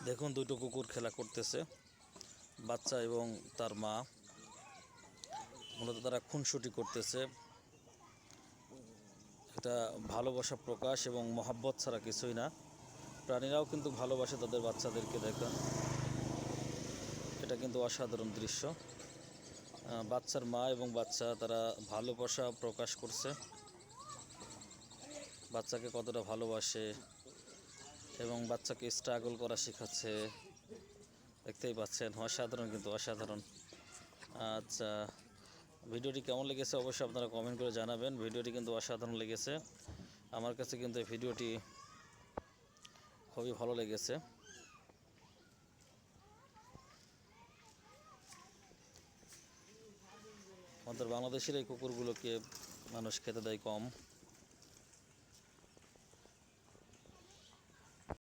দেখুন দুটো কুকুর খেলা করতেছে, বাচ্চা এবং তার মা। মূলত তারা খুনসুটি করতেছে। এটা ভালোবাসা প্রকাশ এবং মহাব্বত ছাড়া কিছুই না। প্রাণীরাও কিন্তু ভালোবাসে তাদের বাচ্চাদেরকে। দেখেন, এটা কিন্তু অসাধারণ দৃশ্য। বাচ্চার মা এবং বাচ্চা তারা ভালোবাসা প্রকাশ করছে, বাচ্চাকে কতটা ভালোবাসে এবং বাচ্চাকে স্ট্রাগল করা শেখাচ্ছে। দেখতেই পাচ্ছেন, অসাধারণ, কিন্তু অসাধারণ। আচ্ছা, ভিডিওটি কেমন লেগেছে অবশ্যই আপনারা কমেন্ট করে জানাবেন। ভিডিওটি কিন্তু অসাধারণ লেগেছে আমার কাছে, কিন্তু এই ভিডিওটি খুবই ভালো লেগেছে। আমাদের বাংলাদেশের এই কুকুরগুলোকে মানুষ খেতে দেয় কম।